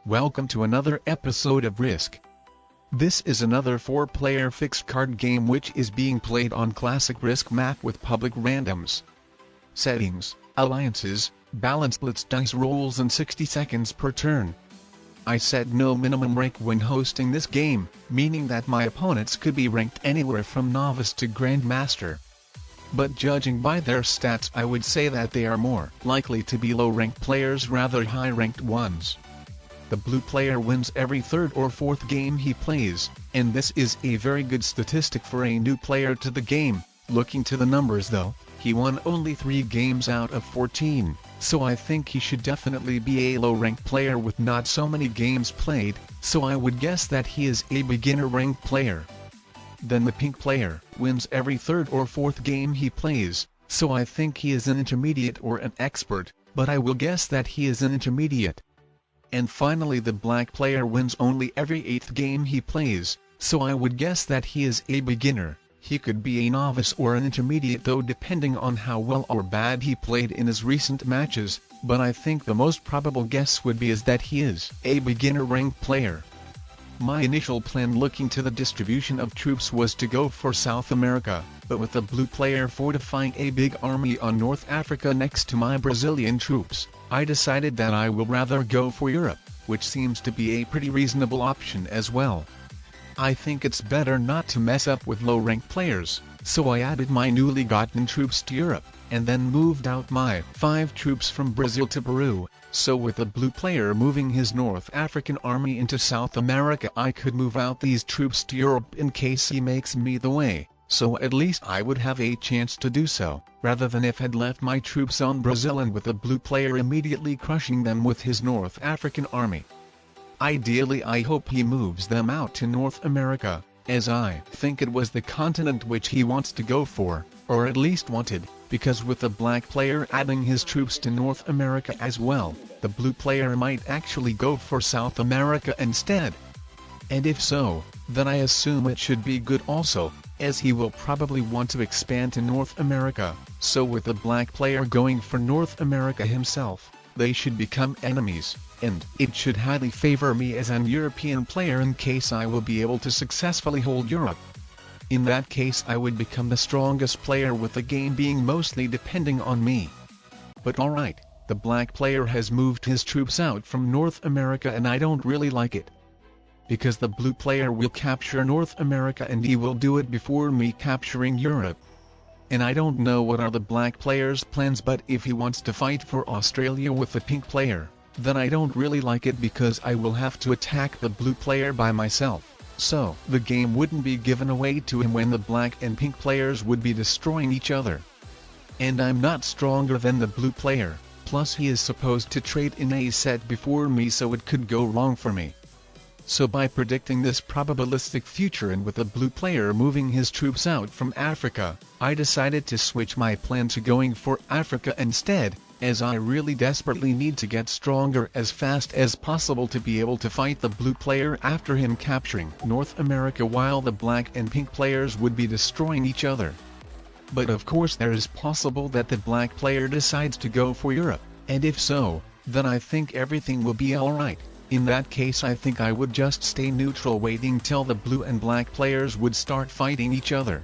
Welcome to another episode of Risk. This is another 4-player fixed card game which is being played on classic Risk map with public randoms. Settings, alliances, balanced blitz dice rolls and 60 seconds per turn. I set no minimum rank when hosting this game, meaning that my opponents could be ranked anywhere from novice to grandmaster. But judging by their stats, I would say that they are more likely to be low-ranked players rather high-ranked ones. The blue player wins every third or fourth game he plays, and this is a very good statistic for a new player to the game. Looking to the numbers though, he won only 3 games out of 14, so I think he should definitely be a low-ranked player with not so many games played, so I would guess that he is a beginner-ranked player. Then the pink player wins every third or fourth game he plays, so I think he is an intermediate or an expert, but I will guess that he is an intermediate. And finally the black player wins only every 8th game he plays, so I would guess that he is a beginner. He could be a novice or an intermediate though, depending on how well or bad he played in his recent matches, but I think the most probable guess would be that he is a beginner ranked player. My initial plan looking to the distribution of troops was to go for South America, but with the blue player fortifying a big army on North Africa next to my Brazilian troops, I decided that I will rather go for Europe, which seems to be a pretty reasonable option as well. I think it's better not to mess up with low-ranked players, so I added my newly gotten troops to Europe, and then moved out my 5 troops from Brazil to Peru, so with the blue player moving his North African army into South America, I could move out these troops to Europe in case he makes me the way, so at least I would have a chance to do so, rather than if had left my troops on Brazil and with the blue player immediately crushing them with his North African army. Ideally I hope he moves them out to North America, as I think it was the continent which he wants to go for, or at least wanted, because with the black player adding his troops to North America as well, the blue player might actually go for South America instead. And if so, then I assume it should be good also, as he will probably want to expand to North America, so with the black player going for North America himself, they should become enemies, and it should highly favor me as an European player in case I will be able to successfully hold Europe. In that case I would become the strongest player with the game being mostly depending on me. But alright, the black player has moved his troops out from North America and I don't really like it. Because the blue player will capture North America and he will do it before me capturing Europe. And I don't know what are the black player's plans, but if he wants to fight for Australia with the pink player, then I don't really like it because I will have to attack the blue player by myself. So the game wouldn't be given away to him when the black and pink players would be destroying each other. And I'm not stronger than the blue player, plus he is supposed to trade in a set before me, so it could go wrong for me. So by predicting this probabilistic future and with the blue player moving his troops out from Africa, I decided to switch my plan to going for Africa instead, as I really desperately need to get stronger as fast as possible to be able to fight the blue player after him capturing North America while the black and pink players would be destroying each other. But of course there is possible that the black player decides to go for Europe, and if so, then I think everything will be alright. In that case I think I would just stay neutral waiting till the blue and black players would start fighting each other.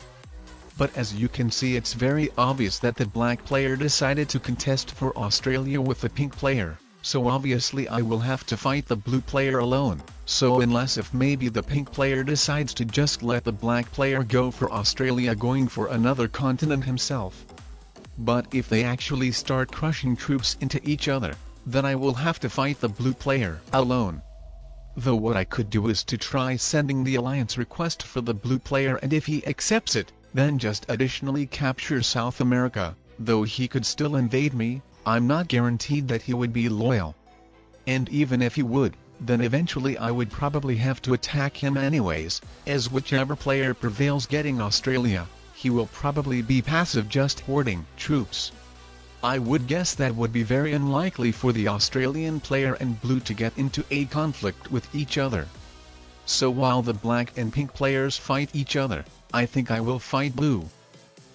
But as you can see, it's very obvious that the black player decided to contest for Australia with the pink player, so obviously I will have to fight the blue player alone, so unless if maybe the pink player decides to just let the black player go for Australia going for another continent himself. But if they actually start crushing troops into each other, then I will have to fight the blue player alone. Though what I could do is to try sending the alliance request for the blue player, and if he accepts it, then just additionally capture South America. Though he could still invade me, I'm not guaranteed that he would be loyal. And even if he would, then eventually I would probably have to attack him anyways, as whichever player prevails getting Australia, he will probably be passive just hoarding troops. I would guess that would be very unlikely for the Australian player and blue to get into a conflict with each other. So while the black and pink players fight each other, I think I will fight blue.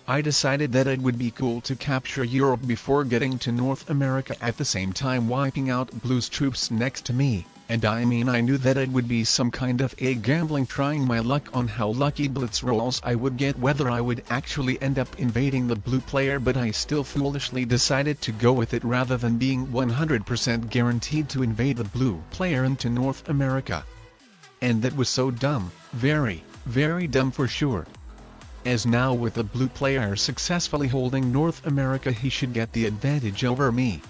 I decided that it would be cool to capture Europe before getting to North America at the same time wiping out blue's troops next to me, And I mean, I knew that it would be some kind of a gambling, trying my luck on how lucky blitz rolls I would get, whether I would actually end up invading the blue player, but I still foolishly decided to go with it rather than being 100% guaranteed to invade the blue player into North America. And that was so dumb, very, very dumb for sure. As now with the blue player successfully holding North America, he should get the advantage over me.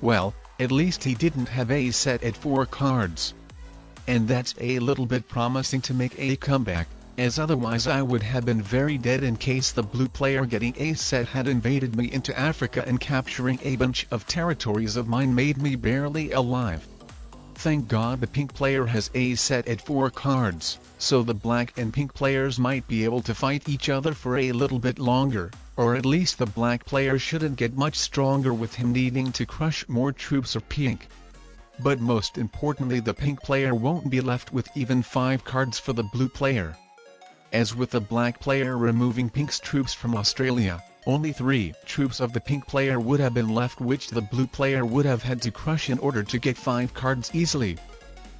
Well, at least he didn't have a set at 4 cards. And that's a little bit promising to make a comeback, as otherwise I would have been very dead in case the blue player getting a set had invaded me into Africa and capturing a bunch of territories of mine made me barely alive. Thank God the pink player has a set at 4 cards, so the black and pink players might be able to fight each other for a little bit longer, or at least the black player shouldn't get much stronger with him needing to crush more troops of pink. But most importantly, the pink player won't be left with even 5 cards for the blue player. As with the black player removing pink's troops from Australia, only 3 troops of the pink player would have been left, which the blue player would have had to crush in order to get 5 cards easily.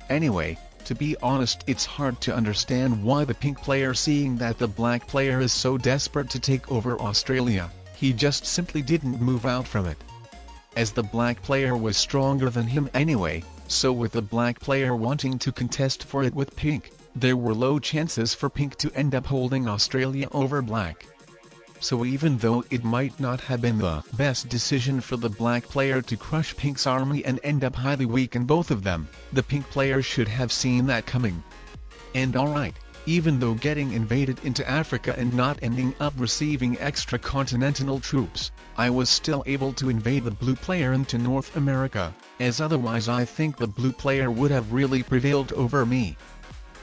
Anyway, to be honest, it's hard to understand why the pink player, seeing that the black player is so desperate to take over Australia, he just simply didn't move out from it. As the black player was stronger than him anyway, so with the black player wanting to contest for it with pink, there were low chances for pink to end up holding Australia over black. So even though it might not have been the best decision for the black player to crush pink's army and end up highly weak in both of them, the pink player should have seen that coming. And alright, even though getting invaded into Africa and not ending up receiving extra continental troops, I was still able to invade the blue player into North America, as otherwise I think the blue player would have really prevailed over me.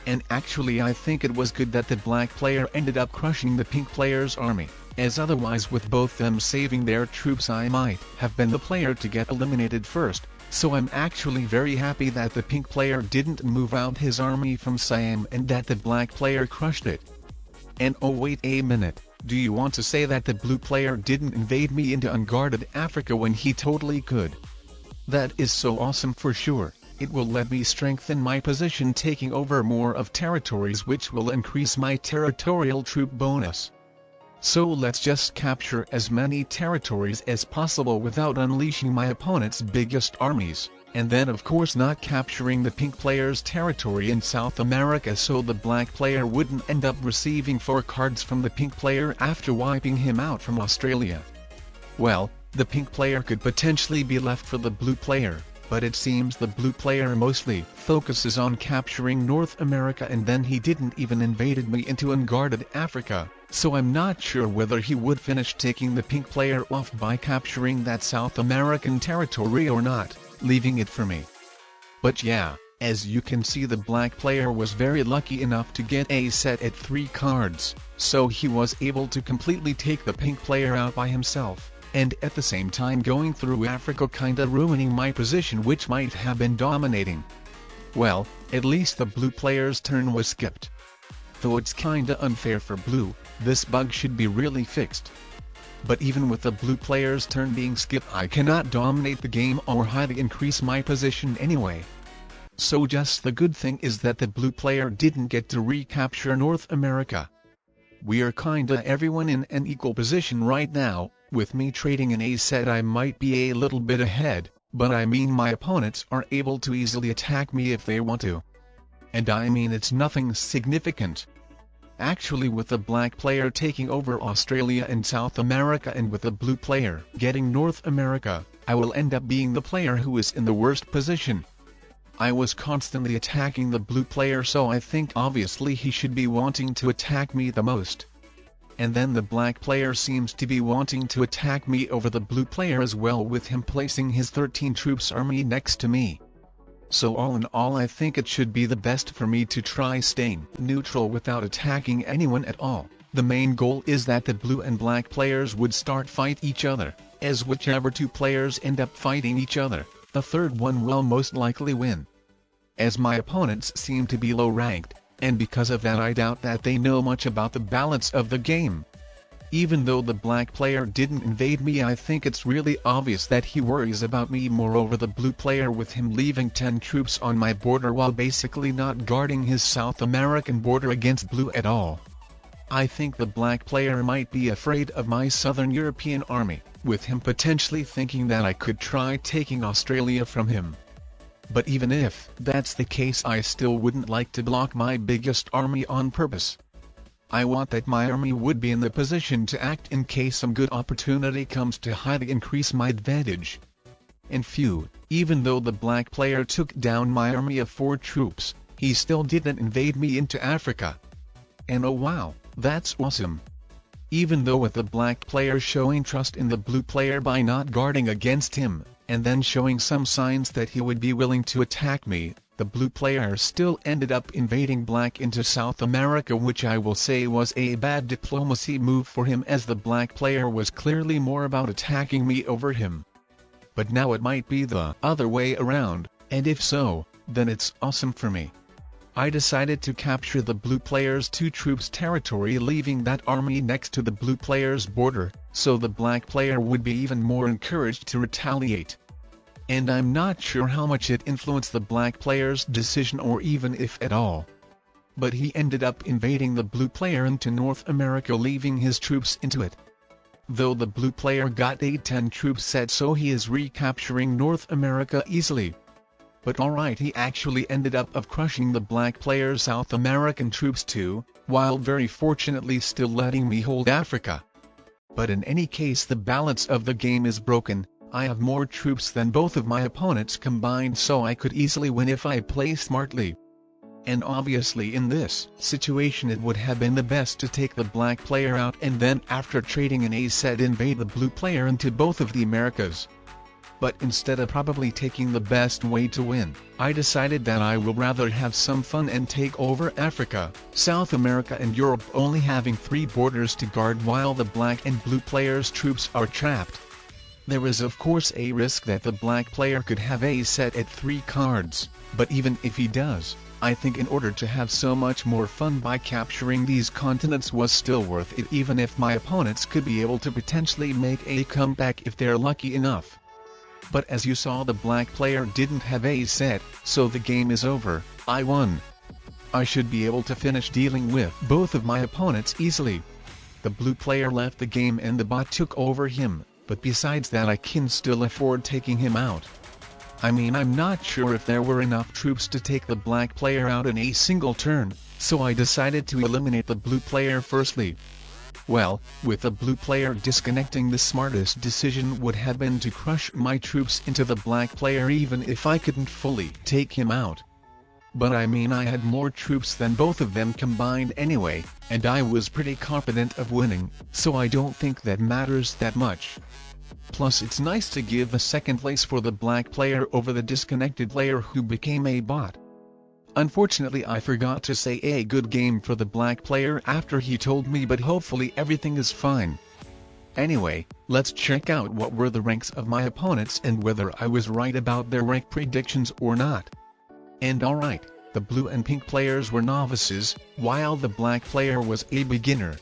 And actually I think it was good that the black player ended up crushing the pink player's army, as otherwise with both them saving their troops I might have been the player to get eliminated first, so I'm actually very happy that the pink player didn't move out his army from Siam and that the black player crushed it. And oh wait a minute, do you want to say that the blue player didn't invade me into unguarded Africa when he totally could? That is so awesome for sure. It will let me strengthen my position, taking over more of territories, which will increase my territorial troop bonus. So let's just capture as many territories as possible without unleashing my opponent's biggest armies, and then of course not capturing the pink player's territory in South America, so the black player wouldn't end up receiving 4 cards from the pink player after wiping him out from Australia. Well, the pink player could potentially be left for the blue player, but it seems the blue player mostly focuses on capturing North America, and then he didn't even invaded me into unguarded Africa, so I'm not sure whether he would finish taking the pink player off by capturing that South American territory or not, leaving it for me. But yeah, as you can see, the black player was very lucky enough to get a set at 3 cards, so he was able to completely take the pink player out by himself, and at the same time going through Africa, kinda ruining my position, which might have been dominating. Well, at least the blue player's turn was skipped. Though it's kinda unfair for blue, this bug should be really fixed. But even with the blue player's turn being skipped, I cannot dominate the game or highly increase my position anyway. So just the good thing is that the blue player didn't get to recapture North America. We are kinda everyone in an equal position right now. With me trading an A set, I might be a little bit ahead, but I mean my opponents are able to easily attack me if they want to. And I mean it's nothing significant. Actually, with the black player taking over Australia and South America and with the blue player getting North America, I will end up being the player who is in the worst position. I was constantly attacking the blue player, so I think obviously he should be wanting to attack me the most. And then the black player seems to be wanting to attack me over the blue player as well, with him placing his 13 troops army next to me. So all in all, I think it should be the best for me to try staying neutral without attacking anyone at all. The main goal is that the blue and black players would start fight each other, as whichever 2 players end up fighting each other, the third one will most likely win. As my opponents seem to be low ranked, and because of that I doubt that they know much about the balance of the game. Even though the black player didn't invade me, I think it's really obvious that he worries about me. Moreover, the blue player, with him leaving 10 troops on my border while basically not guarding his South American border against blue at all. I think the black player might be afraid of my Southern European army, with him potentially thinking that I could try taking Australia from him. But even if that's the case, I still wouldn't like to block my biggest army on purpose. I want that my army would be in the position to act in case some good opportunity comes to highly increase my advantage. And even though the black player took down my army of 4 troops, he still didn't invade me into Africa. And oh wow, that's awesome. Even though with the black player showing trust in the blue player by not guarding against him, and then showing some signs that he would be willing to attack me, the blue player still ended up invading black into South America, which I will say was a bad diplomacy move for him, as the black player was clearly more about attacking me over him. But now it might be the other way around, and if so, then it's awesome for me. I decided to capture the blue player's 2 troops territory, leaving that army next to the blue player's border, so the black player would be even more encouraged to retaliate. And I'm not sure how much it influenced the black player's decision, or even if at all. But he ended up invading the blue player into North America, leaving his troops into it. Though the blue player got a 10 troop set, so he is recapturing North America easily. But alright, he actually ended up crushing the black player's South American troops too, while very fortunately still letting me hold Africa. But in any case, the balance of the game is broken. I have more troops than both of my opponents combined, so I could easily win if I play smartly. And obviously in this situation it would have been the best to take the black player out and then, after trading an ace set, invade the blue player into both of the Americas. But instead of probably taking the best way to win, I decided that I will rather have some fun and take over Africa, South America and Europe, only having 3 borders to guard while the black and blue players' troops are trapped. There is of course a risk that the black player could have a set at 3 cards, but even if he does, I think in order to have so much more fun by capturing these continents was still worth it, even if my opponents could be able to potentially make a comeback if they're lucky enough. But as you saw, the black player didn't have a set, so the game is over. I won. I should be able to finish dealing with both of my opponents easily. The blue player left the game and the bot took over him, but besides that I can still afford taking him out. I mean, I'm not sure if there were enough troops to take the black player out in a single turn, so I decided to eliminate the blue player firstly. Well, with the blue player disconnecting, the smartest decision would have been to crush my troops into the black player even if I couldn't fully take him out. But I mean, I had more troops than both of them combined anyway, and I was pretty confident of winning, so I don't think that matters that much. Plus it's nice to give the second place for the black player over the disconnected player who became a bot. Unfortunately, I forgot to say a good game for the black player after he told me, but hopefully everything is fine. Anyway, let's check out what were the ranks of my opponents and whether I was right about their rank predictions or not. And alright, the blue and pink players were novices, while the black player was a beginner.